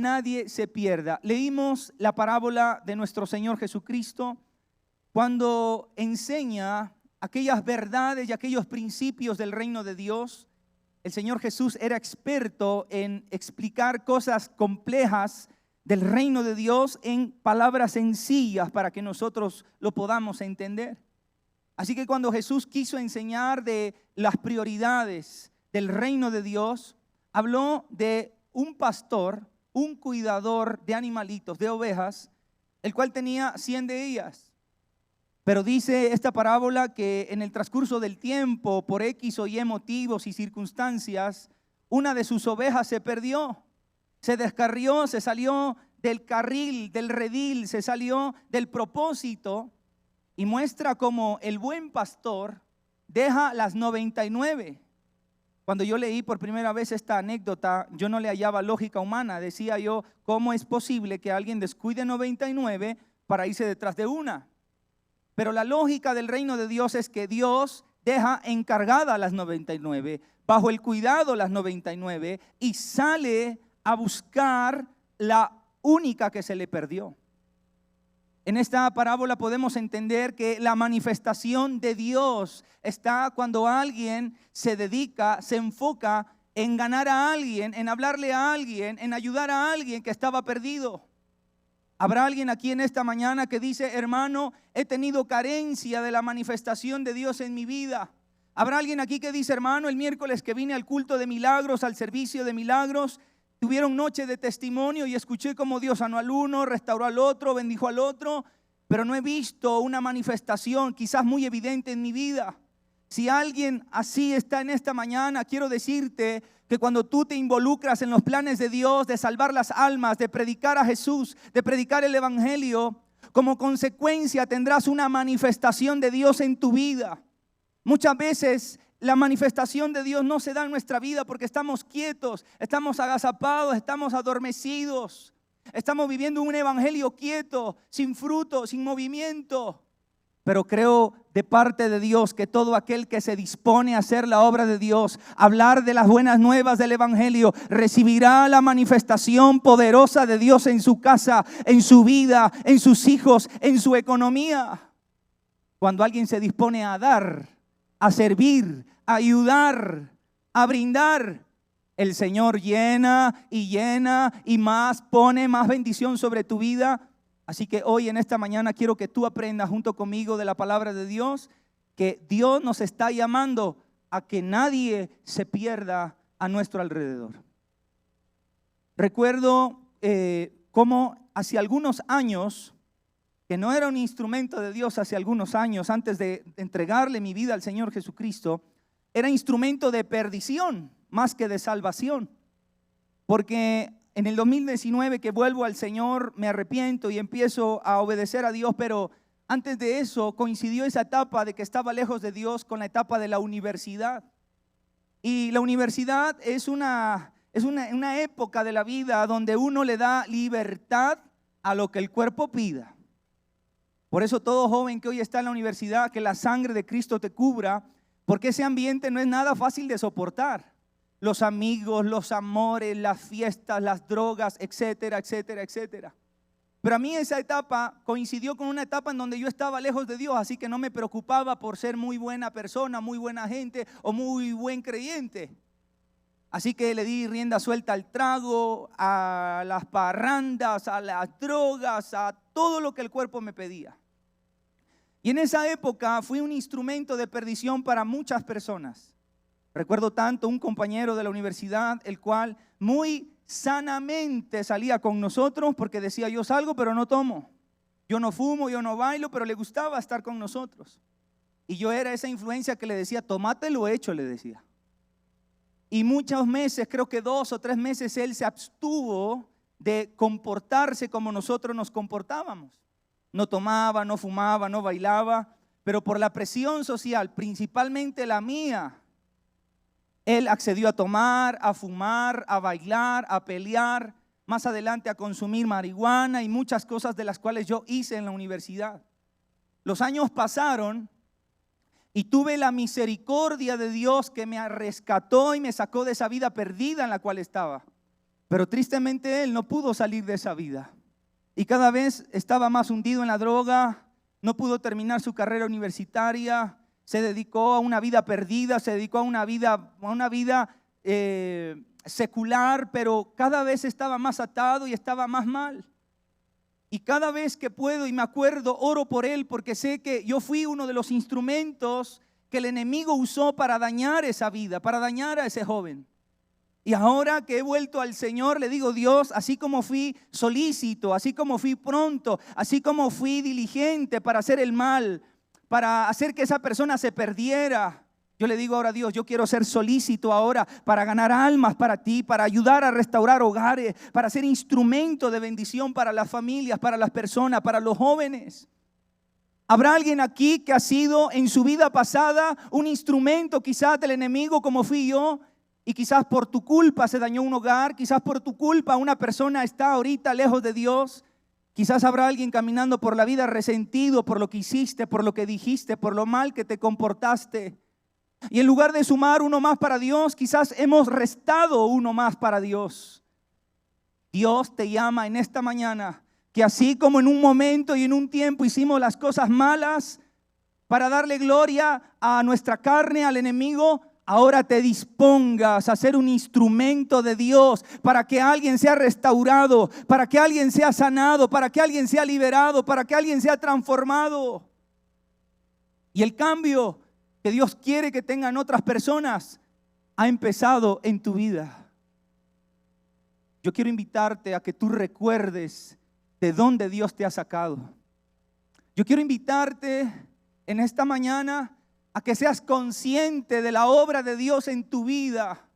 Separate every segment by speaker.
Speaker 1: nadie se pierda. Leímos la parábola de nuestro Señor Jesucristo cuando enseña aquellas verdades y aquellos principios del reino de Dios. El Señor Jesús era experto en explicar cosas complejas del reino de Dios en palabras sencillas para que nosotros lo podamos entender. Así que cuando Jesús quiso enseñar de las prioridades del reino de Dios, habló de un pastor, un cuidador de animalitos, de ovejas, el cual tenía 100 de ellas. Pero dice esta parábola que en el transcurso del tiempo, por X o Y motivos y circunstancias, una de sus ovejas se perdió, se descarrió, se salió del carril, del redil, se salió del propósito, y muestra cómo el buen pastor deja las 99. Cuando yo leí por primera vez esta anécdota, yo no le hallaba lógica humana. Decía yo, ¿cómo es posible que alguien descuide 99 para irse detrás de una? Pero la lógica del reino de Dios es que Dios deja encargada las 99, bajo el cuidado las 99, y sale a buscar la única que se le perdió. En esta parábola podemos entender que la manifestación de Dios está cuando alguien se dedica, se enfoca en ganar a alguien, en hablarle a alguien, en ayudar a alguien que estaba perdido. ¿Habrá alguien aquí en esta mañana que dice, hermano, he tenido carencia de la manifestación de Dios en mi vida? ¿Habrá alguien aquí que dice, hermano, el miércoles que vine al culto de milagros, al servicio de milagros, tuvieron noche de testimonio y escuché cómo Dios sanó al uno, restauró al otro, bendijo al otro, pero no he visto una manifestación quizás muy evidente en mi vida? Si alguien así está en esta mañana, quiero decirte que cuando tú te involucras en los planes de Dios, de salvar las almas, de predicar a Jesús, de predicar el evangelio, como consecuencia tendrás una manifestación de Dios en tu vida. Muchas veces la manifestación de Dios no se da en nuestra vida porque estamos quietos, estamos agazapados, estamos adormecidos. Estamos viviendo un evangelio quieto, sin fruto, sin movimiento. Pero creo de parte de Dios que todo aquel que se dispone a hacer la obra de Dios, hablar de las buenas nuevas del evangelio, recibirá la manifestación poderosa de Dios en su casa, en su vida, en sus hijos, en su economía. Cuando alguien se dispone a dar, a servir, a ayudar, a brindar, el Señor llena y más, pone más bendición sobre tu vida. Así que hoy en esta mañana quiero que tú aprendas junto conmigo de la palabra de Dios, que Dios nos está llamando a que nadie se pierda a nuestro alrededor. Recuerdo cómo hace algunos años, que no era un instrumento de Dios hace algunos años, antes de entregarle mi vida al Señor Jesucristo, era instrumento de perdición más que de salvación. Porque en el 2019 que vuelvo al Señor, me arrepiento y empiezo a obedecer a Dios, pero antes de eso coincidió esa etapa de que estaba lejos de Dios con la etapa de la universidad. Y la universidad es una época de la vida donde uno le da libertad a lo que el cuerpo pida. Por eso todo joven que hoy está en la universidad, que la sangre de Cristo te cubra, porque ese ambiente no es nada fácil de soportar. Los amigos, los amores, las fiestas, las drogas, etcétera, etcétera, etcétera. Pero a mí esa etapa coincidió con una etapa en donde yo estaba lejos de Dios, así que no me preocupaba por ser muy buena persona, muy buena gente o muy buen creyente. Así que le di rienda suelta al trago, a las parrandas, a las drogas, a todo lo que el cuerpo me pedía. Y en esa época fui un instrumento de perdición para muchas personas. Recuerdo tanto un compañero de la universidad, el cual muy sanamente salía con nosotros porque decía, yo salgo pero no tomo, yo no fumo, yo no bailo, pero le gustaba estar con nosotros. Y yo era esa influencia que le decía, tomate lo hecho, le decía. Y muchos meses, creo que 2 o 3 meses, él se abstuvo de comportarse como nosotros nos comportábamos. No tomaba, no fumaba, no bailaba, pero por la presión social, principalmente la mía, él accedió a tomar, a fumar, a bailar, a pelear, más adelante a consumir marihuana y muchas cosas de las cuales yo hice en la universidad. Los años pasaron y tuve la misericordia de Dios que me rescató y me sacó de esa vida perdida en la cual estaba. Pero tristemente él no pudo salir de esa vida. Y cada vez estaba más hundido en la droga, no pudo terminar su carrera universitaria, se dedicó a una vida perdida, se dedicó a una vida secular, pero cada vez estaba más atado y estaba más mal. Y cada vez que puedo y me acuerdo, oro por él, porque sé que yo fui uno de los instrumentos que el enemigo usó para dañar esa vida, para dañar a ese joven. Y ahora que he vuelto al Señor, le digo: Dios, así como fui solícito, así como fui pronto, así como fui diligente para hacer el mal, para hacer que esa persona se perdiera, yo le digo ahora: Dios, yo quiero ser solícito ahora para ganar almas para ti, para ayudar a restaurar hogares, para ser instrumento de bendición para las familias, para las personas, para los jóvenes. ¿Habrá alguien aquí que ha sido en su vida pasada un instrumento quizás del enemigo como fui yo? Y quizás por tu culpa se dañó un hogar, quizás por tu culpa una persona está ahorita lejos de Dios. Quizás habrá alguien caminando por la vida resentido por lo que hiciste, por lo que dijiste, por lo mal que te comportaste. Y en lugar de sumar uno más para Dios, quizás hemos restado uno más para Dios. Dios te llama en esta mañana, que así como en un momento y en un tiempo hicimos las cosas malas para darle gloria a nuestra carne, al enemigo, ahora te dispongas a ser un instrumento de Dios para que alguien sea restaurado, para que alguien sea sanado, para que alguien sea liberado, para que alguien sea transformado. Y el cambio que Dios quiere que tengan otras personas ha empezado en tu vida. Yo quiero invitarte a que tú recuerdes de dónde Dios te ha sacado. Yo quiero invitarte en esta mañana a que seas consciente de la obra de Dios en tu vida.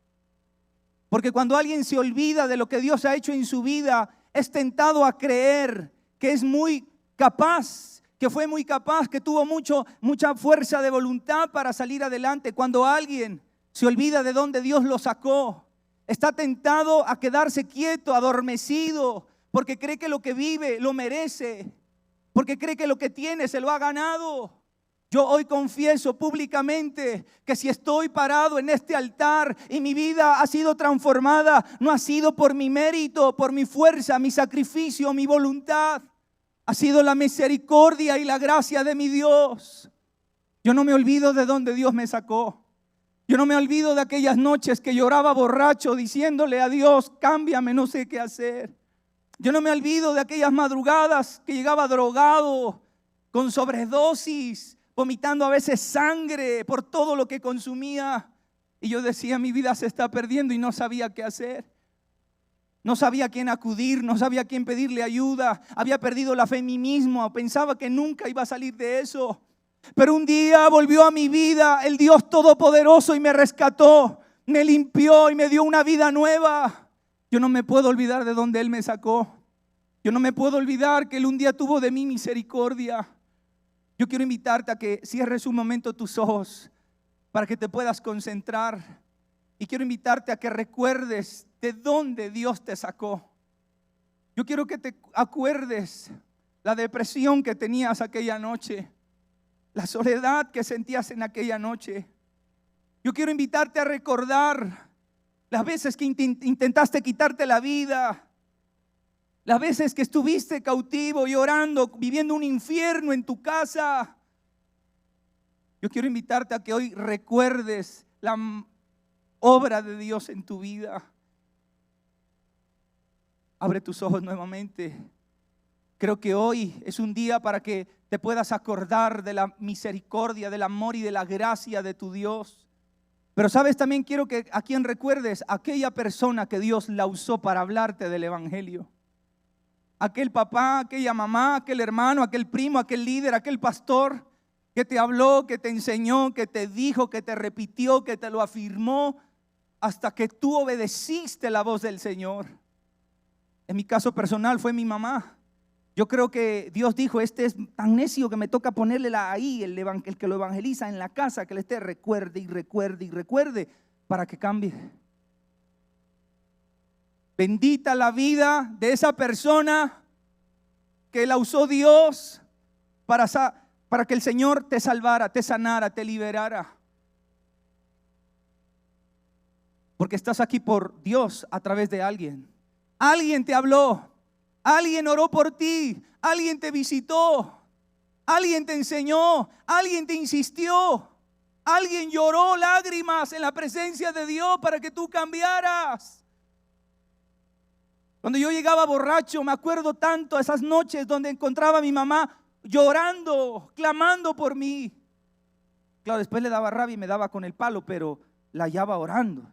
Speaker 1: Porque cuando alguien se olvida de lo que Dios ha hecho en su vida, es tentado a creer que es muy capaz, que fue muy capaz, que tuvo mucha fuerza de voluntad para salir adelante. Cuando alguien se olvida de dónde Dios lo sacó, está tentado a quedarse quieto, adormecido, porque cree que lo que vive lo merece, porque cree que lo que tiene se lo ha ganado. Yo hoy confieso públicamente que si estoy parado en este altar y mi vida ha sido transformada, no ha sido por mi mérito, por mi fuerza, mi sacrificio, mi voluntad. Ha sido la misericordia y la gracia de mi Dios. Yo no me olvido de dónde Dios me sacó. Yo no me olvido de aquellas noches que lloraba borracho diciéndole a Dios: cámbiame, no sé qué hacer. Yo no me olvido de aquellas madrugadas que llegaba drogado, con sobredosis, vomitando a veces sangre por todo lo que consumía. Y yo decía: mi vida se está perdiendo, y no sabía qué hacer. No sabía a quién acudir, no sabía a quién pedirle ayuda. Había perdido la fe en mí mismo, pensaba que nunca iba a salir de eso. Pero un día volvió a mi vida el Dios Todopoderoso y me rescató, me limpió y me dio una vida nueva. Yo no me puedo olvidar de donde Él me sacó. Yo no me puedo olvidar que Él un día tuvo de mí misericordia. Yo quiero invitarte a que cierres un momento tus ojos para que te puedas concentrar. Y quiero invitarte a que recuerdes de dónde Dios te sacó. Yo quiero que te acuerdes la depresión que tenías aquella noche, la soledad que sentías en aquella noche. Yo quiero invitarte a recordar las veces que intentaste quitarte la vida, las veces que estuviste cautivo, llorando, viviendo un infierno en tu casa. Yo quiero invitarte a que hoy recuerdes la obra de Dios en tu vida. Abre tus ojos nuevamente. Creo que hoy es un día para que te puedas acordar de la misericordia, del amor y de la gracia de tu Dios. Pero sabes, también quiero que a quien recuerdes aquella persona que Dios la usó para hablarte del evangelio. Aquel papá, aquella mamá, aquel hermano, aquel primo, aquel líder, aquel pastor que te habló, que te enseñó, que te dijo, que te repitió, que te lo afirmó, hasta que tú obedeciste la voz del Señor. En mi caso personal fue mi mamá. Yo creo que Dios dijo: este es tan necio que me toca ponerle ahí, el que lo evangeliza en la casa, que le esté recuerde y recuerde y recuerde para que cambie. Bendita la vida de esa persona que la usó Dios para que el Señor te salvara, te sanara, te liberara. Porque estás aquí por Dios a través de alguien. Alguien te habló, alguien oró por ti, alguien te visitó, alguien te enseñó, alguien te insistió, alguien lloró lágrimas en la presencia de Dios para que tú cambiaras. Cuando yo llegaba borracho, me acuerdo tanto esas noches donde encontraba a mi mamá llorando, clamando por mí. Claro, después le daba rabia y me daba con el palo, pero la hallaba orando,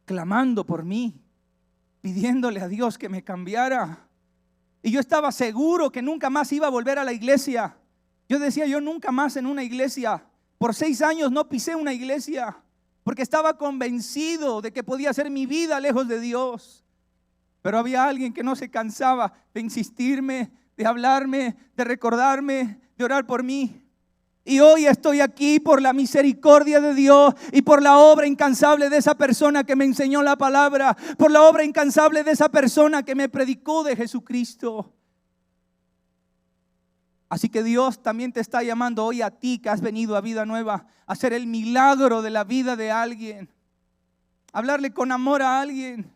Speaker 1: clamando por mí, pidiéndole a Dios que me cambiara. Y yo estaba seguro que nunca más iba a volver a la iglesia. Yo decía, yo nunca más en una iglesia. Por 6 años no pisé una iglesia, porque estaba convencido de que podía ser mi vida lejos de Dios. Pero había alguien que no se cansaba de insistirme, de hablarme, de recordarme, de orar por mí. Y hoy estoy aquí por la misericordia de Dios y por la obra incansable de esa persona que me enseñó la palabra, por la obra incansable de esa persona que me predicó de Jesucristo. Así que Dios también te está llamando hoy a ti que has venido a Vida Nueva a hacer el milagro de la vida de alguien, hablarle con amor a alguien,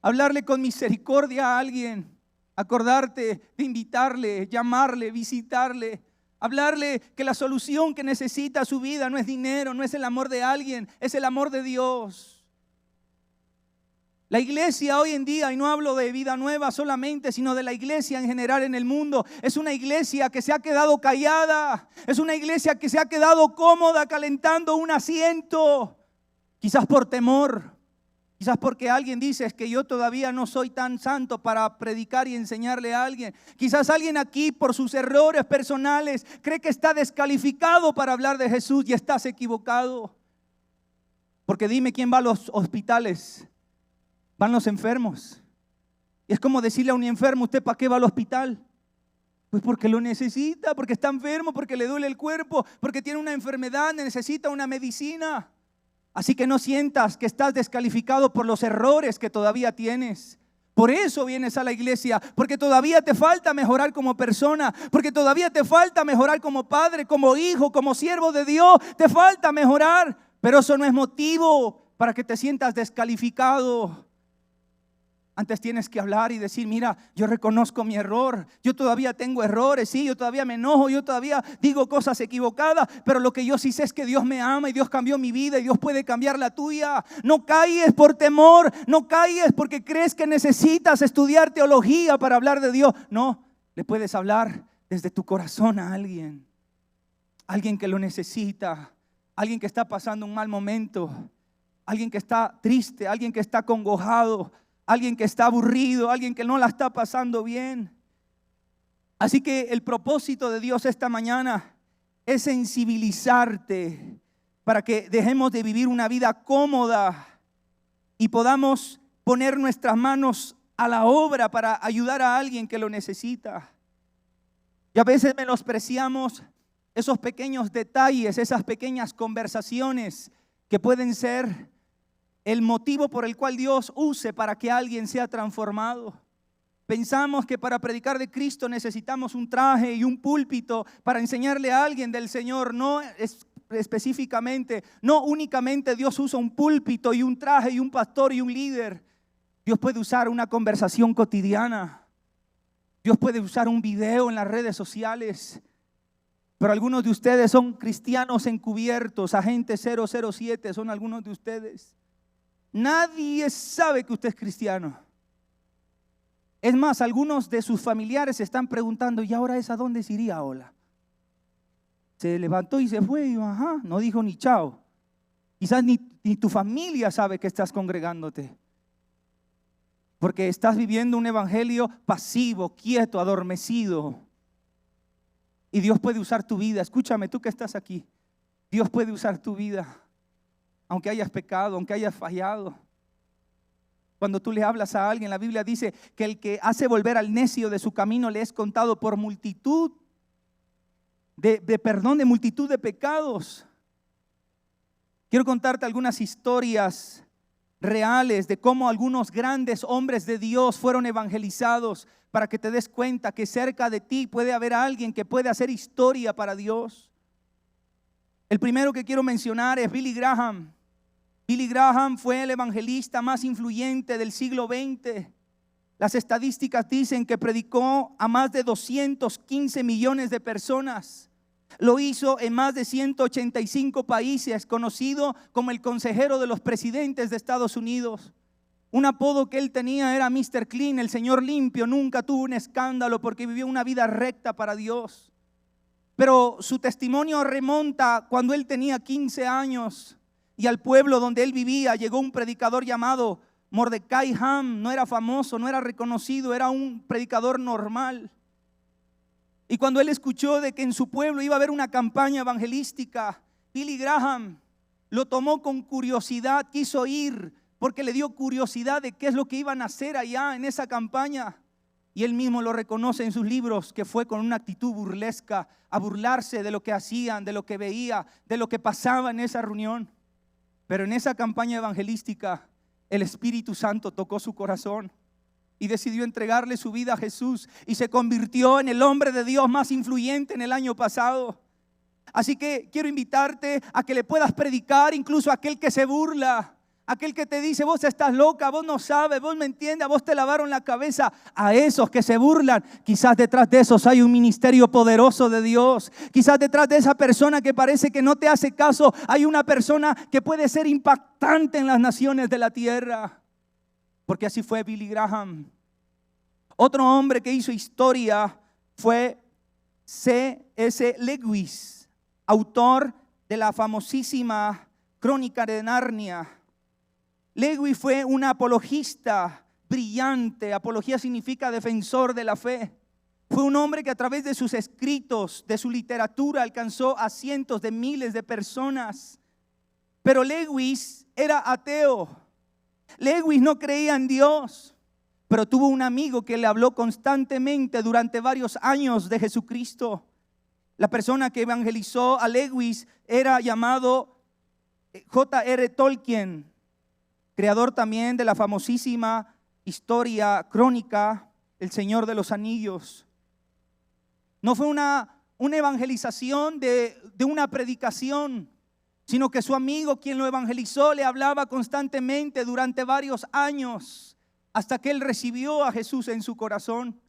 Speaker 1: hablarle con misericordia a alguien, acordarte de invitarle, llamarle, visitarle. Hablarle que la solución que necesita su vida no es dinero, no es el amor de alguien, es el amor de Dios. La iglesia hoy en día, y no hablo de Vida Nueva solamente, sino de la iglesia en general en el mundo, es una iglesia que se ha quedado callada, es una iglesia que se ha quedado cómoda calentando un asiento, quizás por temor. Quizás porque alguien dice, es que yo todavía no soy tan santo para predicar y enseñarle a alguien. Quizás alguien aquí por sus errores personales cree que está descalificado para hablar de Jesús y estás equivocado. Porque dime, ¿quién va a los hospitales? Van los enfermos. Y es como decirle a un enfermo, ¿usted para qué va al hospital? Pues porque lo necesita, porque está enfermo, porque le duele el cuerpo, porque tiene una enfermedad, necesita una medicina. Así que no sientas que estás descalificado por los errores que todavía tienes. Por eso vienes a la iglesia, porque todavía te falta mejorar como persona, porque todavía te falta mejorar como padre, como hijo, como siervo de Dios. Te falta mejorar, pero eso no es motivo para que te sientas descalificado. Antes tienes que hablar y decir, mira, yo reconozco mi error, yo todavía tengo errores, sí, yo todavía me enojo, yo todavía digo cosas equivocadas, pero lo que yo sí sé es que Dios me ama y Dios cambió mi vida y Dios puede cambiar la tuya. No calles por temor, no calles porque crees que necesitas estudiar teología para hablar de Dios. No, le puedes hablar desde tu corazón a alguien que lo necesita, alguien que está pasando un mal momento, alguien que está triste, alguien que está acongojado, alguien que está aburrido, alguien que no la está pasando bien. Así que el propósito de Dios esta mañana es sensibilizarte para que dejemos de vivir una vida cómoda y podamos poner nuestras manos a la obra para ayudar a alguien que lo necesita. Y a veces menospreciamos esos pequeños detalles, esas pequeñas conversaciones que pueden ser el motivo por el cual Dios use para que alguien sea transformado. Pensamos que para predicar de Cristo necesitamos un traje y un púlpito para enseñarle a alguien del Señor. No específicamente, no únicamente Dios usa un púlpito y un traje y un pastor y un líder. Dios puede usar una conversación cotidiana. Dios puede usar un video en las redes sociales. Pero algunos de ustedes son cristianos encubiertos, agentes 007 son algunos de ustedes. Nadie sabe que usted es cristiano. Es más, algunos de sus familiares se están preguntando, ¿y ahora es a dónde se iría Ola? Se levantó y se fue y no dijo ni chao. Quizás ni tu familia sabe que estás congregándote. Porque estás viviendo un evangelio pasivo, quieto, adormecido. Y Dios puede usar tu vida. Escúchame, tú que estás aquí. Dios puede usar tu vida. Aunque hayas pecado, aunque hayas fallado. Cuando tú le hablas a alguien, la Biblia dice que el que hace volver al necio de su camino le es contado por multitud de multitud de pecados. Quiero contarte algunas historias reales de cómo algunos grandes hombres de Dios fueron evangelizados para que te des cuenta que cerca de ti puede haber alguien que puede hacer historia para Dios. El primero que quiero mencionar es Billy Graham. Billy Graham fue el evangelista más influyente del siglo XX. Las estadísticas dicen que predicó a más de 215 millones de personas. Lo hizo en más de 185 países, conocido como el consejero de los presidentes de Estados Unidos. Un apodo que él tenía era Mr. Clean, el señor limpio. Nunca tuvo un escándalo porque vivió una vida recta para Dios. Pero su testimonio remonta cuando él tenía 15 años y al pueblo donde él vivía llegó un predicador llamado Mordecai Ham. No era famoso, no era reconocido, era un predicador normal. Y cuando él escuchó de que en su pueblo iba a haber una campaña evangelística, Billy Graham lo tomó con curiosidad, quiso ir porque le dio curiosidad de qué es lo que iban a hacer allá en esa campaña. Y él mismo lo reconoce en sus libros, que fue con una actitud burlesca, a burlarse de lo que hacían, de lo que veía, de lo que pasaba en esa reunión. Pero en esa campaña evangelística, el Espíritu Santo tocó su corazón y decidió entregarle su vida a Jesús y se convirtió en el hombre de Dios más influyente en el año pasado. Así que quiero invitarte a que le puedas predicar incluso a aquel que se burla, aquel que te dice: vos estás loca, vos no sabes, vos me entiendes, a vos te lavaron la cabeza. A esos que se burlan, quizás detrás de esos hay un ministerio poderoso de Dios. Quizás detrás de esa persona que parece que no te hace caso, hay una persona que puede ser impactante en las naciones de la tierra. Porque así fue Billy Graham. Otro hombre que hizo historia fue C.S. Lewis, autor de la famosísima Crónica de Narnia. Lewis fue un apologista brillante. Apología significa defensor de la fe. Fue un hombre que a través de sus escritos, de su literatura, alcanzó a cientos de miles de personas. Pero Lewis era ateo. Lewis no creía en Dios, pero tuvo un amigo que le habló constantemente durante varios años de Jesucristo. La persona que evangelizó a Lewis era llamado J.R. Tolkien, creador también de la famosísima historia crónica El Señor de los Anillos. No fue una evangelización de una predicación, sino que su amigo, quien lo evangelizó, le hablaba constantemente durante varios años hasta que él recibió a Jesús en su corazón.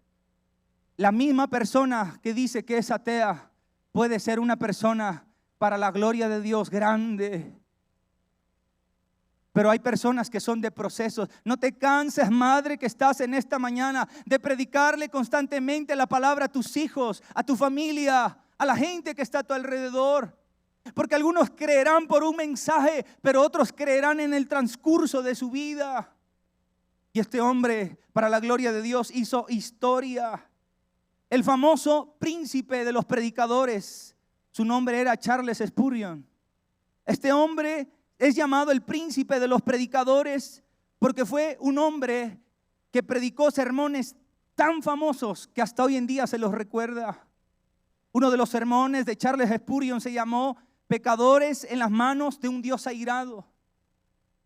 Speaker 1: La misma persona que dice que es atea puede ser una persona para la gloria de Dios grande. Pero hay personas que son de procesos. No te canses, madre, que estás en esta mañana, de predicarle constantemente la palabra a tus hijos, a tu familia, a la gente que está a tu alrededor. Porque algunos creerán por un mensaje, pero otros creerán en el transcurso de su vida. Y este hombre, para la gloria de Dios, hizo historia. El famoso príncipe de los predicadores, su nombre era Charles Spurgeon. Este hombre es llamado el príncipe de los predicadores porque fue un hombre que predicó sermones tan famosos que hasta hoy en día se los recuerda. Uno de los sermones de Charles Spurgeon se llamó Pecadores en las manos de un Dios airado.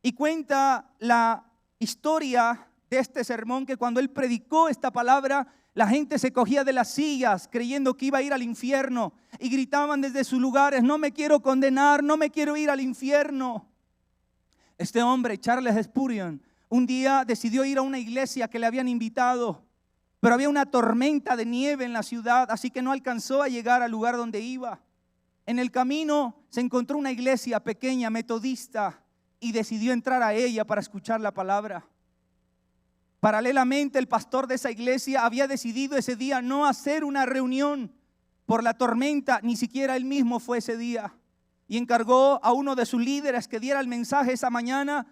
Speaker 1: Y cuenta la historia de este sermón que cuando él predicó esta palabra, la gente se cogía de las sillas creyendo que iba a ir al infierno y gritaban desde sus lugares: no me quiero condenar, no me quiero ir al infierno. Este hombre, Charles Spurgeon, un día decidió ir a una iglesia que le habían invitado, pero había una tormenta de nieve en la ciudad, así que no alcanzó a llegar al lugar donde iba. En el camino se encontró una iglesia pequeña, metodista, y decidió entrar a ella para escuchar la palabra. Paralelamente, el pastor de esa iglesia había decidido ese día no hacer una reunión por la tormenta, ni siquiera él mismo fue ese día. Y encargó a uno de sus líderes que diera el mensaje esa mañana.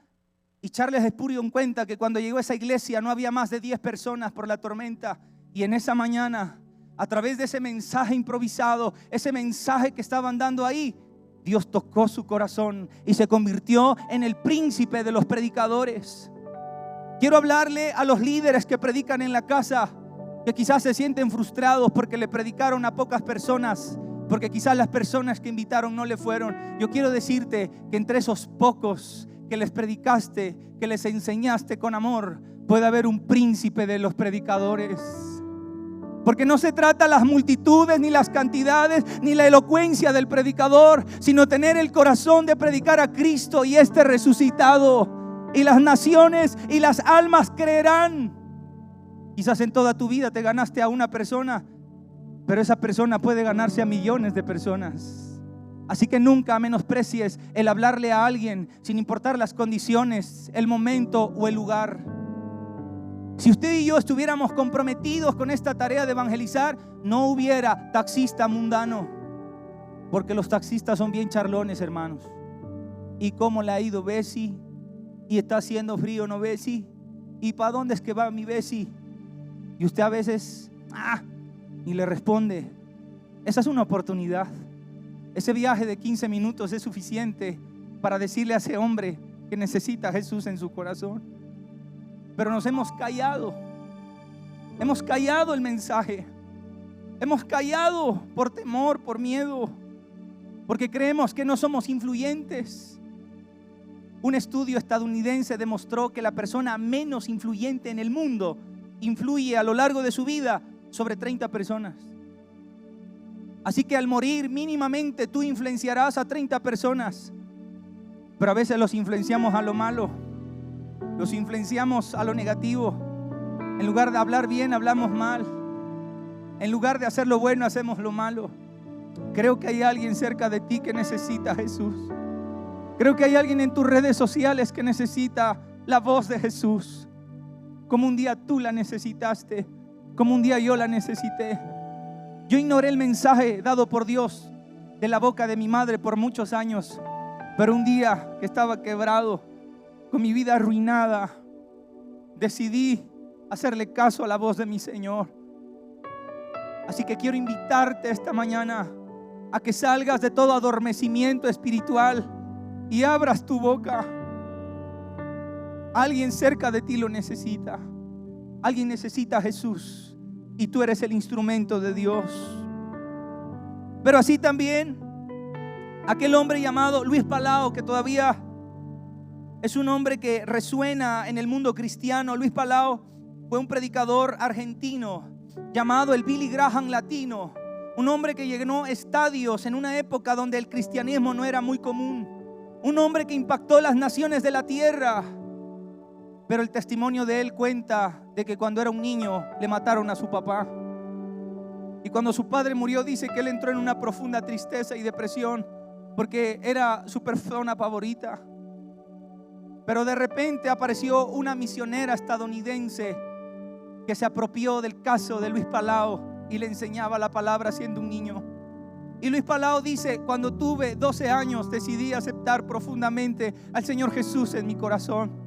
Speaker 1: Y Charles Spurgeon cuenta que cuando llegó a esa iglesia no había más de 10 personas por la tormenta. Y en esa mañana, a través de ese mensaje improvisado, ese mensaje que estaban dando ahí, Dios tocó su corazón y se convirtió en el príncipe de los predicadores. Quiero hablarle a los líderes que predican en la casa, que quizás se sienten frustrados porque le predicaron a pocas personas, porque quizás las personas que invitaron no le fueron. Yo quiero decirte que entre esos pocos que les predicaste, que les enseñaste con amor, puede haber un príncipe de los predicadores. Porque no se trata las multitudes, ni las cantidades, ni la elocuencia del predicador, sino tener el corazón de predicar a Cristo y este resucitado. Y las naciones y las almas creerán. Quizás en toda tu vida te ganaste a una persona, pero esa persona puede ganarse a millones de personas. Así que nunca menosprecies el hablarle a alguien, sin importar las condiciones, el momento o el lugar. Si usted y yo estuviéramos comprometidos con esta tarea de evangelizar, no hubiera taxista mundano, porque los taxistas son bien charlones, hermanos. ¿Y cómo le ha ido, Bessie? ¿Y está haciendo frío, no, Bessie? ¿Y para dónde es que va mi Bessie? Y usted a veces y le responde. Esa es una oportunidad. Ese viaje de 15 minutos es suficiente para decirle a ese hombre que necesita a Jesús en su corazón. Pero nos hemos callado. Hemos callado el mensaje. Hemos callado por temor, por miedo, porque creemos que no somos influyentes. Un estudio estadounidense demostró que la persona menos influyente en el mundo influye a lo largo de su vida sobre 30 personas. Así que al morir mínimamente tú influenciarás a 30 personas. Pero a veces los influenciamos a lo malo. Los influenciamos a lo negativo. En lugar de hablar bien, hablamos mal. En lugar de hacer lo bueno, hacemos lo malo. Creo que hay alguien cerca de ti que necesita a Jesús. Creo que hay alguien en tus redes sociales que necesita la voz de Jesús. Como un día tú la necesitaste, como un día yo la necesité. Yo ignoré el mensaje dado por Dios de la boca de mi madre por muchos años. Pero un día que estaba quebrado, con mi vida arruinada, decidí hacerle caso a la voz de mi Señor. Así que quiero invitarte esta mañana a que salgas de todo adormecimiento espiritual y abras tu boca. Alguien cerca de ti lo necesita. Alguien necesita a Jesús y tú eres el instrumento de Dios. Pero así también aquel hombre llamado Luis Palau, que todavía es un hombre que resuena en el mundo cristiano. Luis Palau fue un predicador argentino llamado el Billy Graham latino. Un hombre que llenó estadios en una época donde el cristianismo no era muy común. Un hombre que impactó las naciones de la tierra. Pero el testimonio de él cuenta de que cuando era un niño le mataron a su papá. Y cuando su padre murió, dice que él entró en una profunda tristeza y depresión porque era su persona favorita. Pero de repente apareció una misionera estadounidense que se apropió del caso de Luis Palau y le enseñaba la palabra siendo un niño. Y Luis Palau dice: cuando tuve 12 años decidí aceptar profundamente al Señor Jesús en mi corazón.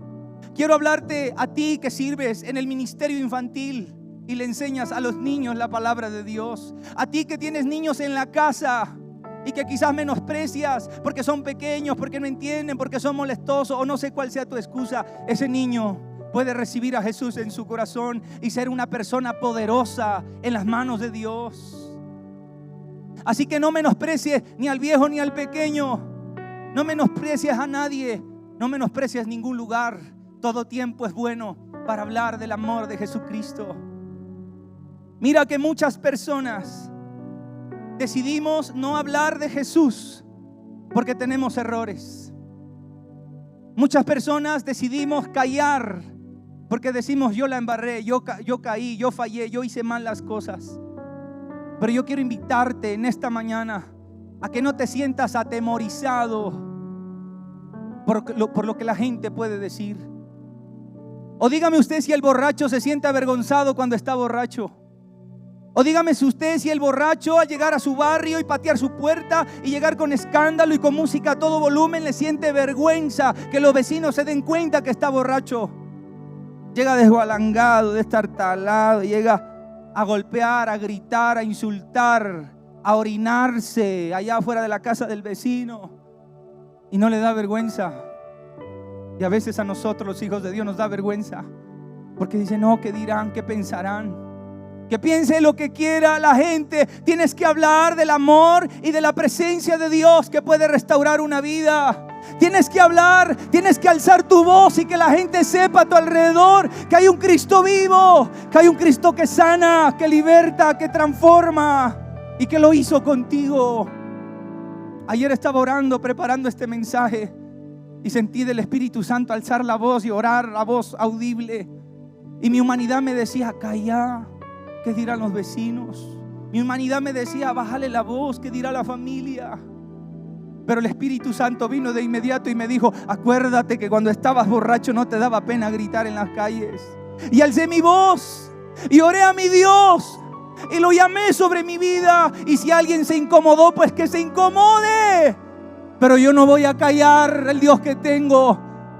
Speaker 1: Quiero hablarte a ti que sirves en el ministerio infantil y le enseñas a los niños la palabra de Dios. A ti que tienes niños en la casa y que quizás menosprecias porque son pequeños, porque no entienden, porque son molestosos o no sé cuál sea tu excusa. Ese niño puede recibir a Jesús en su corazón y ser una persona poderosa en las manos de Dios. Así que no menosprecies ni al viejo ni al pequeño. No menosprecies a nadie. No menosprecies ningún lugar. Todo tiempo es bueno para hablar del amor de Jesucristo. Mira que muchas personas decidimos no hablar de Jesús porque tenemos errores. Muchas personas decidimos callar porque decimos: yo la embarré, yo caí, yo fallé, yo hice mal las cosas. Pero yo quiero invitarte en esta mañana a que no te sientas atemorizado por lo que la gente puede decir. O dígame usted si el borracho se siente avergonzado cuando está borracho. O dígame si usted si el borracho al llegar a su barrio y patear su puerta y llegar con escándalo y con música a todo volumen le siente vergüenza que los vecinos se den cuenta que está borracho. Llega desbalangado, destartalado, llega a golpear, a gritar, a insultar, a orinarse allá afuera de la casa del vecino y no le da vergüenza. Y a veces a nosotros los hijos de Dios nos da vergüenza porque dicen: no, ¿qué dirán? ¿Qué pensarán? Que piense lo que quiera la gente. Tienes que hablar del amor y de la presencia de Dios que puede restaurar una vida. Tienes que hablar, tienes que alzar tu voz y que la gente sepa a tu alrededor que hay un Cristo vivo, que hay un Cristo que sana, que liberta, que transforma y que lo hizo contigo. Ayer estaba orando, preparando este mensaje y sentí del Espíritu Santo alzar la voz y orar la voz audible. Y mi humanidad me decía, calla, ¿qué dirán los vecinos? Mi humanidad me decía, bájale la voz, ¿qué dirá la familia? Pero el Espíritu Santo vino de inmediato y me dijo, acuérdate que cuando estabas borracho no te daba pena gritar en las calles. Y alcé mi voz y oré a mi Dios y lo llamé sobre mi vida. Y si alguien se incomodó, pues que se incomode. Pero yo no voy a callar el Dios que tengo.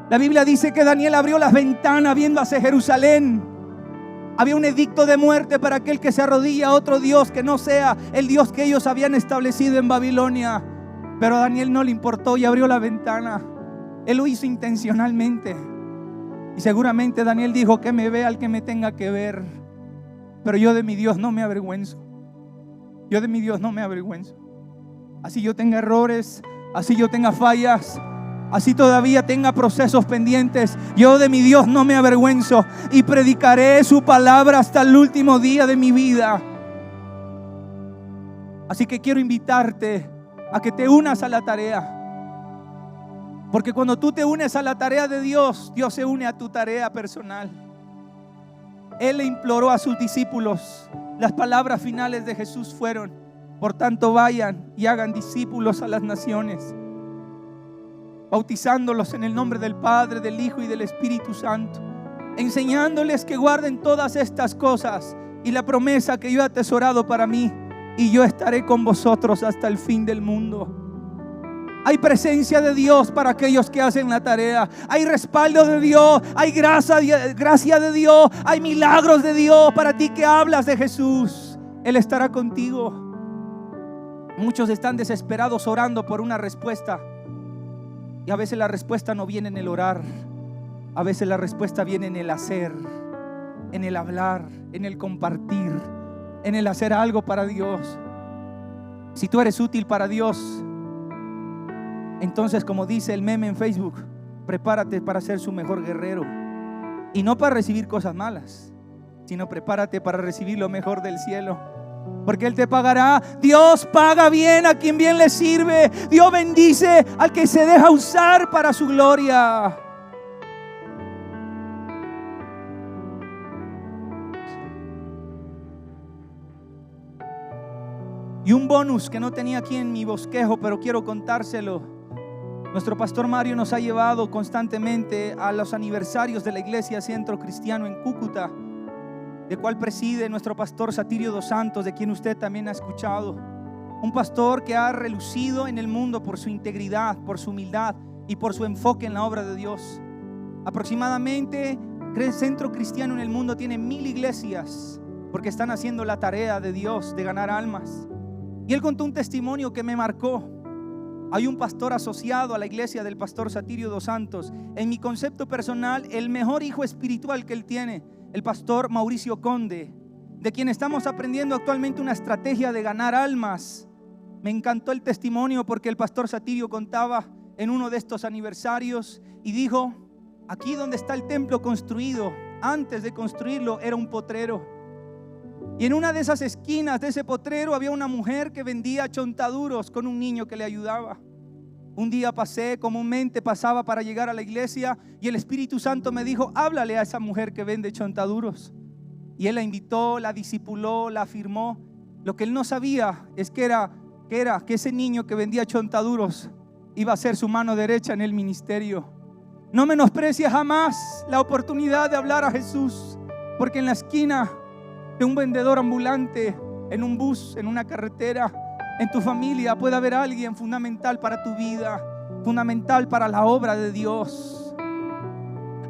Speaker 1: La Biblia dice que Daniel abrió las ventanas viendo hacia Jerusalén. Había un edicto de muerte para aquel que se arrodilla a otro Dios que no sea el Dios que ellos habían establecido en Babilonia. Pero a Daniel no le importó y abrió la ventana. Él lo hizo intencionalmente. Y seguramente Daniel dijo, que me vea el que me tenga que ver. Pero yo de mi Dios no me avergüenzo. Yo de mi Dios no me avergüenzo. Así yo tenga errores, así yo tenga fallas, así todavía tenga procesos pendientes, yo de mi Dios no me avergüenzo y predicaré su palabra hasta el último día de mi vida. Así que quiero invitarte a que te unas a la tarea. Porque cuando tú te unes a la tarea de Dios, Dios se une a tu tarea personal. Él le imploró a sus discípulos. Las palabras finales de Jesús fueron: por tanto vayan y hagan discípulos a las naciones, bautizándolos en el nombre del Padre, del Hijo y del Espíritu Santo, enseñándoles que guarden todas estas cosas y la promesa que yo he atesorado para mí, y yo estaré con vosotros hasta el fin del mundo. Hay presencia de Dios para aquellos que hacen la tarea. Hay respaldo de Dios, hay gracia de Dios, hay milagros de Dios para ti que hablas de Jesús. Él estará contigo. Muchos están desesperados orando por una respuesta, y a veces la respuesta no viene en el orar. A veces la respuesta viene en el hacer, en el hablar, en el compartir, en el hacer algo para Dios. Si tú eres útil para Dios, entonces, como dice el meme en Facebook, prepárate para ser su mejor guerrero. Y no para recibir cosas malas, sino prepárate para recibir lo mejor del cielo. Porque Él te pagará. Dios paga bien a quien bien le sirve. Dios bendice al que se deja usar para su gloria. Y un bonus que no tenía aquí en mi bosquejo, pero quiero contárselo. Nuestro pastor Mario nos ha llevado constantemente a los aniversarios de la Iglesia Centro Cristiano en Cúcuta, de cual preside nuestro pastor Satirio dos Santos, de quien usted también ha escuchado. Un pastor que ha relucido en el mundo por su integridad, por su humildad y por su enfoque en la obra de Dios. Aproximadamente el Centro Cristiano en el mundo tiene 1000 iglesias, porque están haciendo la tarea de Dios de ganar almas. Y él contó un testimonio que me marcó. Hay un pastor asociado a la iglesia del pastor Satirio dos Santos. En mi concepto personal, el mejor hijo espiritual que él tiene, el pastor Mauricio Conde, de quien estamos aprendiendo actualmente una estrategia de ganar almas. Me encantó el testimonio porque el pastor Satirio contaba en uno de estos aniversarios y dijo: aquí donde está el templo construido, antes de construirlo era un potrero. Y en una de esas esquinas de ese potrero había una mujer que vendía chontaduros con un niño que le ayudaba. Un día comúnmente pasaba para llegar a la iglesia, y el Espíritu Santo me dijo: háblale a esa mujer que vende chontaduros. Y él la invitó, la discipuló, la afirmó. Lo que él no sabía es que ese niño que vendía chontaduros iba a ser su mano derecha en el ministerio. No menosprecies jamás la oportunidad de hablar a Jesús, porque en la esquina de un vendedor ambulante, en un bus, en una carretera, en tu familia puede haber alguien fundamental para tu vida, fundamental para la obra de Dios.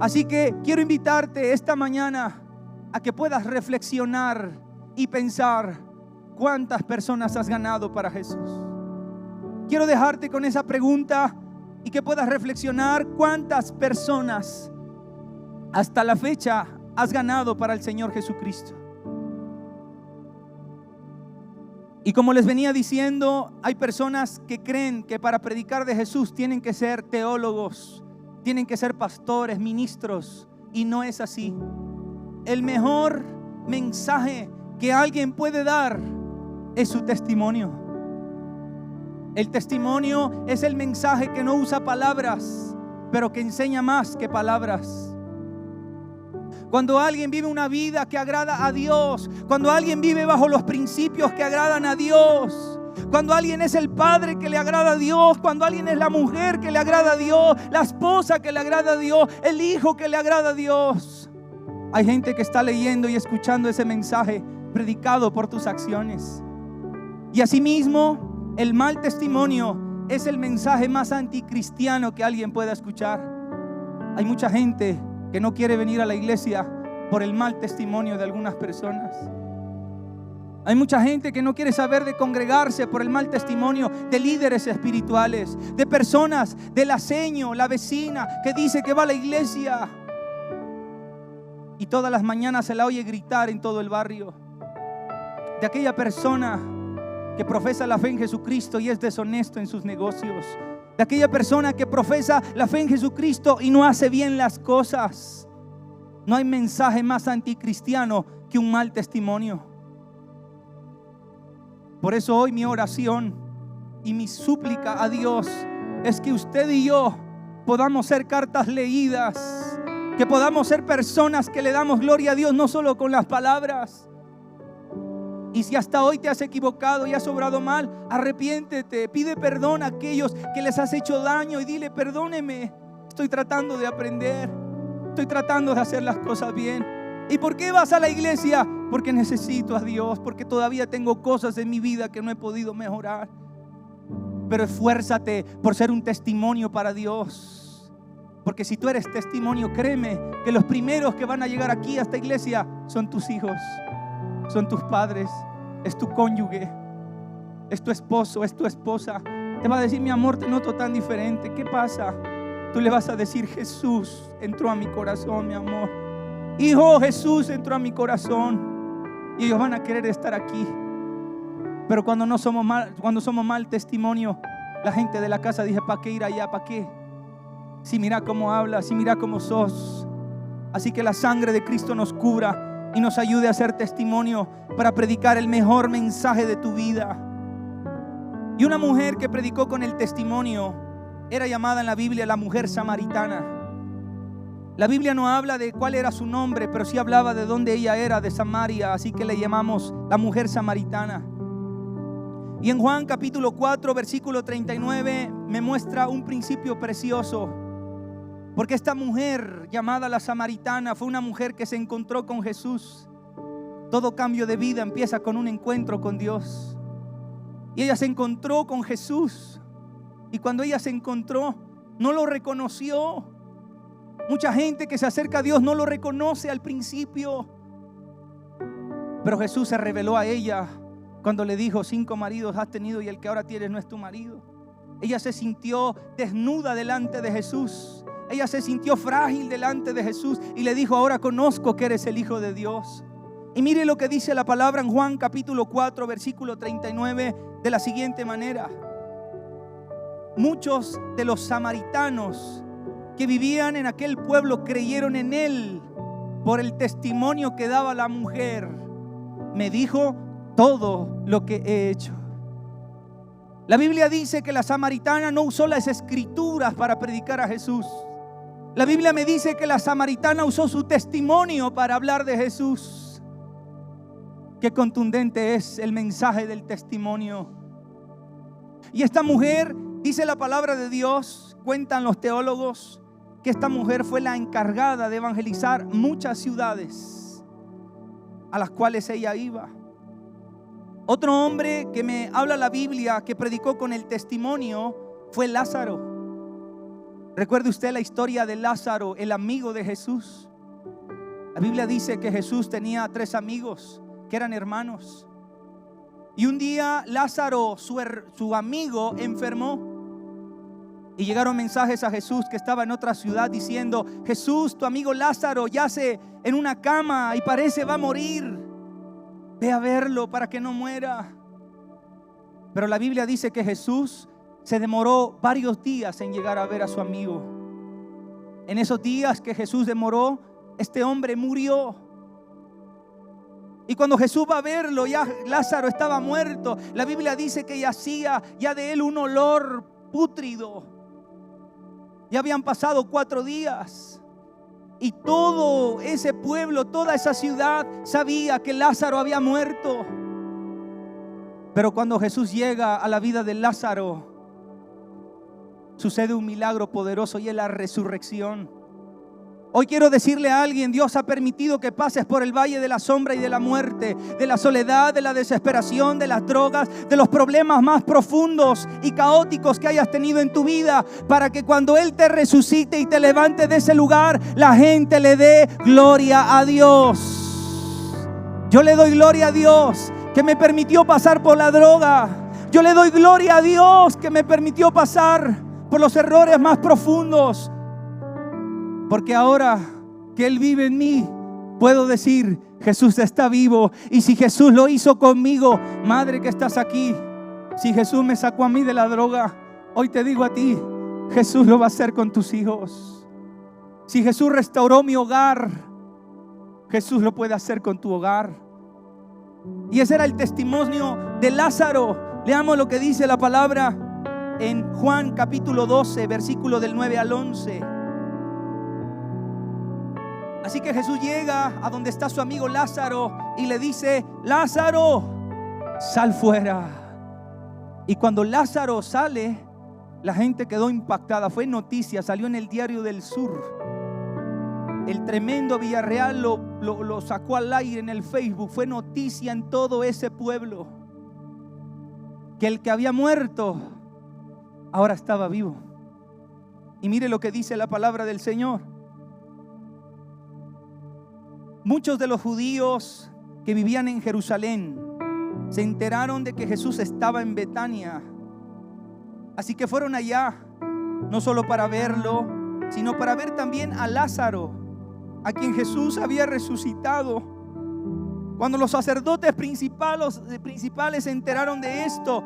Speaker 1: Así que quiero invitarte esta mañana a que puedas reflexionar y pensar cuántas personas has ganado para Jesús. Quiero dejarte con esa pregunta y que puedas reflexionar cuántas personas hasta la fecha has ganado para el Señor Jesucristo. Y como les venía diciendo, hay personas que creen que para predicar de Jesús tienen que ser teólogos, tienen que ser pastores, ministros, y no es así. El mejor mensaje que alguien puede dar es su testimonio. El testimonio es el mensaje que no usa palabras, pero que enseña más que palabras. Cuando alguien vive una vida que agrada a Dios, cuando alguien vive bajo los principios que agradan a Dios, cuando alguien es el padre que le agrada a Dios, cuando alguien es la mujer que le agrada a Dios, la esposa que le agrada a Dios, el hijo que le agrada a Dios, hay gente que está leyendo y escuchando ese mensaje predicado por tus acciones. Y asimismo, el mal testimonio es el mensaje más anticristiano que alguien pueda escuchar. Hay mucha gente que no quiere venir a la iglesia por el mal testimonio de algunas personas. Hay mucha gente que no quiere saber de congregarse por el mal testimonio de líderes espirituales, de personas, de la seño, la vecina que dice que va a la iglesia y todas las mañanas se la oye gritar en todo el barrio, de aquella persona que profesa la fe en Jesucristo y es deshonesto en sus negocios, de aquella persona que profesa la fe en Jesucristo y no hace bien las cosas. No hay mensaje más anticristiano que un mal testimonio. Por eso hoy mi oración y mi súplica a Dios es que usted y yo podamos ser cartas leídas, que podamos ser personas que le damos gloria a Dios no solo con las palabras. Y si hasta hoy te has equivocado y has obrado mal, arrepiéntete, pide perdón a aquellos que les has hecho daño y dile: perdóneme, estoy tratando de aprender, estoy tratando de hacer las cosas bien. ¿Y por qué vas a la iglesia? Porque necesito a Dios, porque todavía tengo cosas en mi vida que no he podido mejorar. Pero esfuérzate por ser un testimonio para Dios, porque si tú eres testimonio, créeme que los primeros que van a llegar aquí a esta iglesia son tus hijos, son tus padres, es tu cónyuge, es tu esposo, es tu esposa. Te va a decir: mi amor, te noto tan diferente, ¿qué pasa? Tú le vas a decir: Jesús entró a mi corazón, mi amor. Hijo, Jesús entró a mi corazón. Y ellos van a querer estar aquí. Pero cuando somos mal testimonio, la gente de la casa dice: ¿para qué ir allá? ¿Para qué? Si mira cómo hablas, si mira cómo sos. Así que la sangre de Cristo nos cubra y nos ayude a ser testimonio para predicar el mejor mensaje de tu vida. Y una mujer que predicó con el testimonio era llamada en la Biblia la mujer samaritana. La Biblia no habla de cuál era su nombre, pero sí hablaba de dónde ella era, de Samaria, así que le llamamos la mujer samaritana. Y en Juan capítulo 4 versículo 39 me muestra un principio precioso. Porque esta mujer llamada la samaritana fue una mujer que se encontró con Jesús. Todo cambio de vida empieza con un encuentro con Dios. Y ella se encontró con Jesús. Y cuando ella se encontró, no lo reconoció. Mucha gente que se acerca a Dios no lo reconoce al principio. Pero Jesús se reveló a ella cuando le dijo: 5 maridos has tenido y el que ahora tienes no es tu marido. Ella se sintió desnuda delante de Jesús. Ella se sintió frágil delante de Jesús y le dijo: ahora conozco que eres el Hijo de Dios. Y mire lo que dice la palabra en Juan capítulo 4 versículo 39 de la siguiente manera: muchos de los samaritanos que vivían en aquel pueblo creyeron en él por el testimonio que daba la mujer. Me dijo todo lo que he hecho. La Biblia dice que la samaritana no usó las escrituras para predicar a Jesús. La Biblia me dice que la samaritana usó su testimonio para hablar de Jesús. Qué contundente es el mensaje del testimonio. Y esta mujer, dice la palabra de Dios, cuentan los teólogos, que esta mujer fue la encargada de evangelizar muchas ciudades a las cuales ella iba. Otro hombre que me habla la Biblia que predicó con el testimonio fue Lázaro. Recuerde usted la historia de Lázaro, el amigo de Jesús. La Biblia dice que Jesús tenía 3 amigos que eran hermanos. Y un día Lázaro, su amigo, enfermó. Y llegaron mensajes a Jesús que estaba en otra ciudad diciendo: Jesús, tu amigo Lázaro yace en una cama y parece va a morir. Ve a verlo para que no muera. Pero la Biblia dice que Jesús se demoró varios días en llegar a ver a su amigo. En esos días que Jesús demoró, este hombre murió. Y cuando Jesús va a verlo, ya Lázaro estaba muerto. La Biblia dice que yacía ya de él un olor pútrido. Ya habían pasado 4 días. Y todo ese pueblo, toda esa ciudad sabía que Lázaro había muerto. Pero cuando Jesús llega a la vida de Lázaro, sucede un milagro poderoso y es la resurrección. Hoy quiero decirle a alguien: Dios ha permitido que pases por el valle de la sombra y de la muerte, de la soledad, de la desesperación, de las drogas, de los problemas más profundos y caóticos que hayas tenido en tu vida, para que cuando Él te resucite y te levante de ese lugar, la gente le dé gloria a Dios. Yo le doy gloria a Dios que me permitió pasar por la droga. Yo le doy gloria a Dios que me permitió pasar por los errores más profundos, porque ahora que Él vive en mí, puedo decir: Jesús está vivo. Y si Jesús lo hizo conmigo, madre que estás aquí, si Jesús me sacó a mí de la droga, hoy te digo a ti: Jesús lo va a hacer con tus hijos. Si Jesús restauró mi hogar, Jesús lo puede hacer con tu hogar. Y ese era el testimonio de Lázaro. Leamos lo que dice la palabra en Juan capítulo 12, versículo del 9 al 11. Así que Jesús llega a donde está su amigo Lázaro y le dice: Lázaro, sal fuera. Y cuando Lázaro sale, la gente quedó impactada. Fue noticia, salió en el Diario del Sur. El tremendo Villarreal lo sacó al aire en el Facebook. Fue noticia en todo ese pueblo que el que había muerto ahora estaba vivo. Y mire lo que dice la palabra del Señor. Muchos de los judíos que vivían en Jerusalén se enteraron de que Jesús estaba en Betania. Así que fueron allá, no solo para verlo, sino para ver también a Lázaro, a quien Jesús había resucitado. Cuando los sacerdotes principales se enteraron de esto,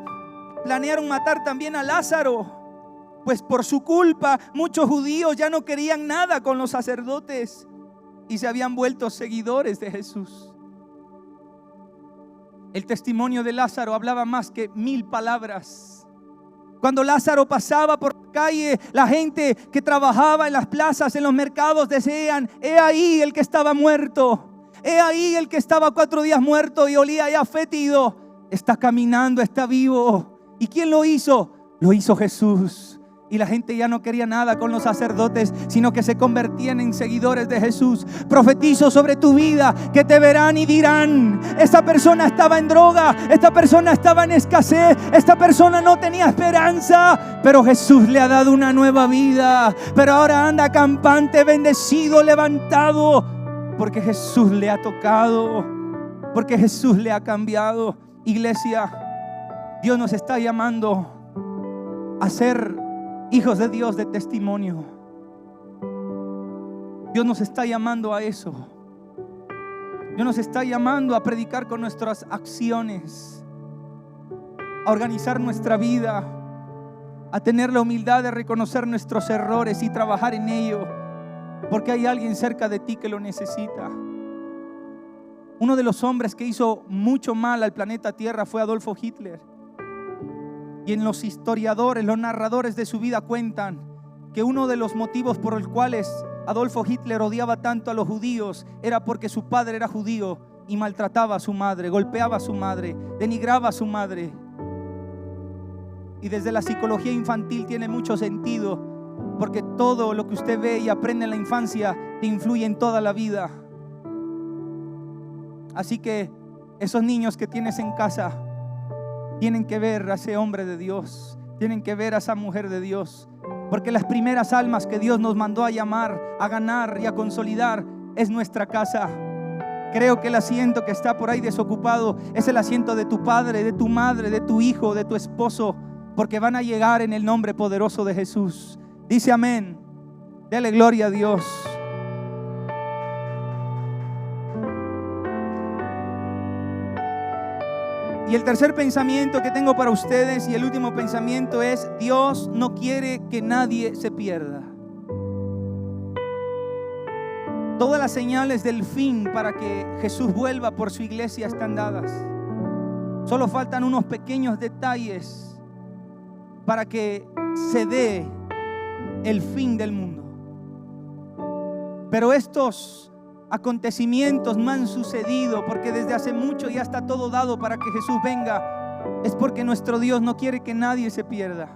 Speaker 1: planearon matar también a Lázaro, pues por su culpa muchos judíos ya no querían nada con los sacerdotes y se habían vuelto seguidores de Jesús. El testimonio de Lázaro hablaba más que 1000 palabras. Cuando Lázaro pasaba por la calle, la gente que trabajaba en las plazas, en los mercados, decían: he ahí el que estaba muerto, he ahí el que estaba 4 días muerto y olía ya fétido, está caminando, está vivo. ¿Y quién lo hizo? Lo hizo Jesús. Y la gente ya no quería nada con los sacerdotes, sino que se convertían en seguidores de Jesús. Profetizo sobre tu vida que te verán y dirán: esta persona estaba en droga, esta persona estaba en escasez, esta persona no tenía esperanza, pero Jesús le ha dado una nueva vida. Pero ahora anda campante, bendecido, levantado, porque Jesús le ha tocado, porque Jesús le ha cambiado. Iglesia, Dios nos está llamando a ser hijos de Dios de testimonio. Dios nos está llamando a eso. Dios nos está llamando a predicar con nuestras acciones, a organizar nuestra vida, a tener la humildad de reconocer nuestros errores y trabajar en ello, porque hay alguien cerca de ti que lo necesita. Uno de los hombres que hizo mucho mal al planeta Tierra fue Adolfo Hitler. Y en los historiadores, los narradores de su vida cuentan que uno de los motivos por los cuales Adolfo Hitler odiaba tanto a los judíos era porque su padre era judío y maltrataba a su madre, golpeaba a su madre, denigraba a su madre. Y desde la psicología infantil tiene mucho sentido, porque todo lo que usted ve y aprende en la infancia te influye en toda la vida. Así que esos niños que tienes en casa tienen que ver a ese hombre de Dios, tienen que ver a esa mujer de Dios, porque las primeras almas que Dios nos mandó a llamar, a ganar y a consolidar es nuestra casa. Creo que el asiento que está por ahí desocupado es el asiento de tu padre, de tu madre, de tu hijo, de tu esposo, porque van a llegar en el nombre poderoso de Jesús. Dice amén. Dale gloria a Dios. Y el tercer pensamiento que tengo para ustedes y el último pensamiento es: Dios no quiere que nadie se pierda. Todas las señales del fin para que Jesús vuelva por su iglesia están dadas. Solo faltan unos pequeños detalles para que se dé el fin del mundo. Pero estos acontecimientos no han sucedido porque desde hace mucho ya está todo dado para que Jesús venga. Es porque nuestro Dios no quiere que nadie se pierda.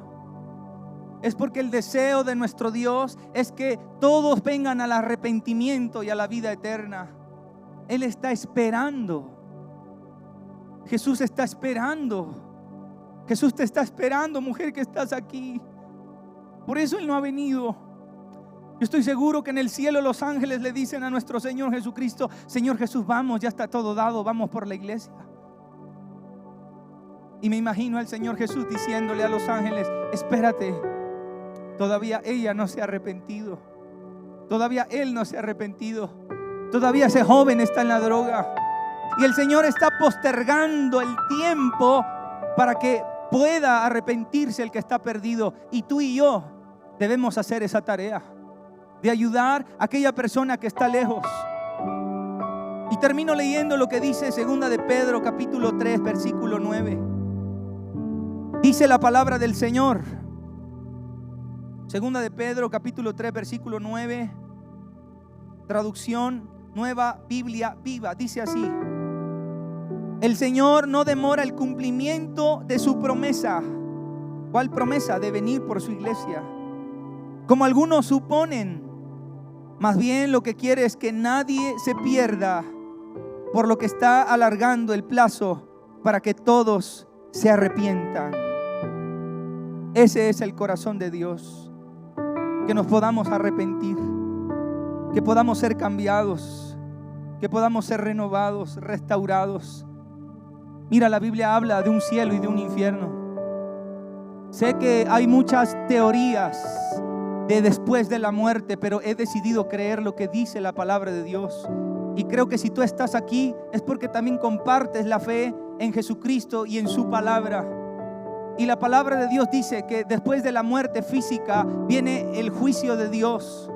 Speaker 1: Es porque el deseo de nuestro Dios es que todos vengan al arrepentimiento y a la vida eterna. Él está esperando. Jesús está esperando. Jesús te está esperando, mujer que estás aquí. Por eso Él no ha venido. Yo estoy seguro que en el cielo los ángeles le dicen a nuestro Señor Jesucristo: Señor Jesús, vamos, ya está todo dado, vamos por la iglesia. Y me imagino al Señor Jesús diciéndole a los ángeles: espérate, todavía ella no se ha arrepentido, todavía él no se ha arrepentido, todavía ese joven está en la droga. Y el Señor está postergando el tiempo para que pueda arrepentirse el que está perdido. Y tú y yo debemos hacer esa tarea de ayudar a aquella persona que está lejos. Y termino leyendo lo que dice 2 de Pedro capítulo 3 versículo 9. Dice la palabra del Señor, 2 de Pedro capítulo 3 versículo 9, traducción Nueva Biblia Viva. Dice así: el Señor no demora el cumplimiento de su promesa. ¿Cuál promesa? De venir por su iglesia, como algunos suponen. Más bien lo que quiere es que nadie se pierda, por lo que está alargando el plazo para que todos se arrepientan. Ese es el corazón de Dios, que nos podamos arrepentir, que podamos ser cambiados, que podamos ser renovados, restaurados. Mira, la Biblia habla de un cielo y de un infierno. Sé que hay muchas teorías de después de la muerte, pero he decidido creer lo que dice la palabra de Dios. Y creo que si tú estás aquí es porque también compartes la fe en Jesucristo y en su palabra. Y la palabra de Dios dice que después de la muerte física viene el juicio de Dios.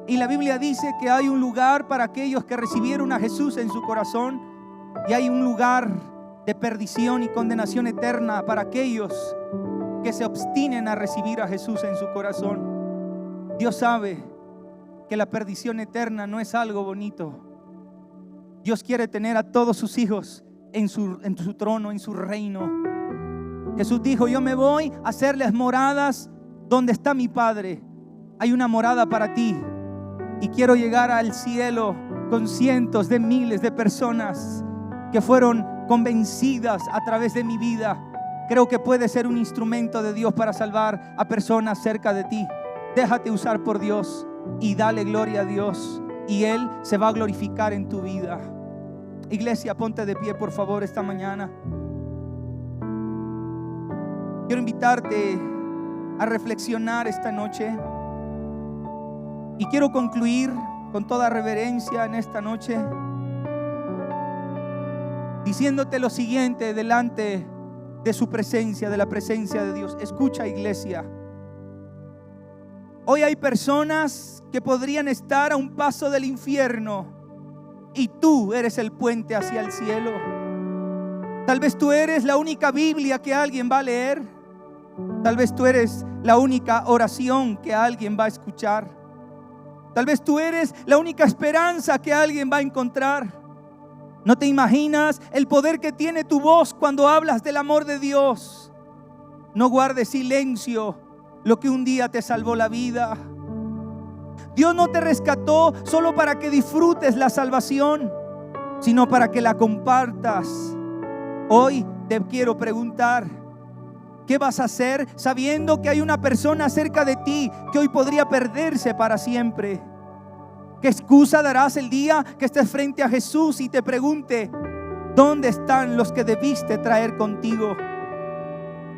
Speaker 1: Y la Biblia dice que hay un lugar para aquellos que recibieron a Jesús en su corazón, y hay un lugar de perdición y condenación eterna para aquellos que se obstinen a recibir a Jesús en su corazón. Dios sabe que la perdición eterna no es algo bonito. Dios quiere tener a todos sus hijos en su trono, en su reino. Jesús dijo: yo me voy a hacerles moradas donde está mi Padre. Hay una morada para ti. Y quiero llegar al cielo con cientos de miles de personas que fueron convencidas a través de mi vida. Creo que puede ser un instrumento de Dios para salvar a personas cerca de ti. Déjate usar por Dios y dale gloria a Dios, y Él se va a glorificar en tu vida. Iglesia, ponte de pie por favor esta mañana. Quiero invitarte a reflexionar esta noche, y quiero concluir con toda reverencia en esta noche diciéndote lo siguiente delante de su presencia, de la presencia de Dios. Escucha, iglesia. Hoy hay personas que podrían estar a un paso del infierno, y tú eres el puente hacia el cielo. Tal vez tú eres la única Biblia que alguien va a leer. Tal vez tú eres la única oración que alguien va a escuchar. Tal vez tú eres la única esperanza que alguien va a encontrar. ¿No te imaginas el poder que tiene tu voz cuando hablas del amor de Dios? No guardes silencio lo que un día te salvó la vida. Dios no te rescató solo para que disfrutes la salvación, sino para que la compartas. Hoy te quiero preguntar: ¿qué vas a hacer sabiendo que hay una persona cerca de ti que hoy podría perderse para siempre? ¿Qué excusa darás el día que estés frente a Jesús y te pregunte: ¿dónde están los que debiste traer contigo?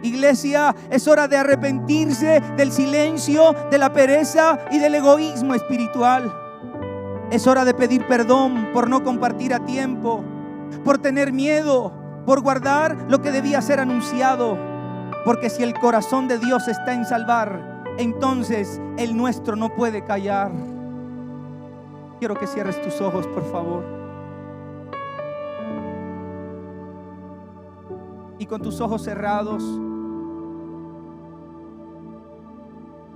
Speaker 1: Iglesia, es hora de arrepentirse del silencio, de la pereza y del egoísmo espiritual. Es hora de pedir perdón por no compartir a tiempo, por tener miedo, por guardar lo que debía ser anunciado. Porque si el corazón de Dios está en salvar, entonces el nuestro no puede callar. Quiero que cierres tus ojos, por favor. Y con tus ojos cerrados,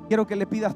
Speaker 1: quiero que le pidas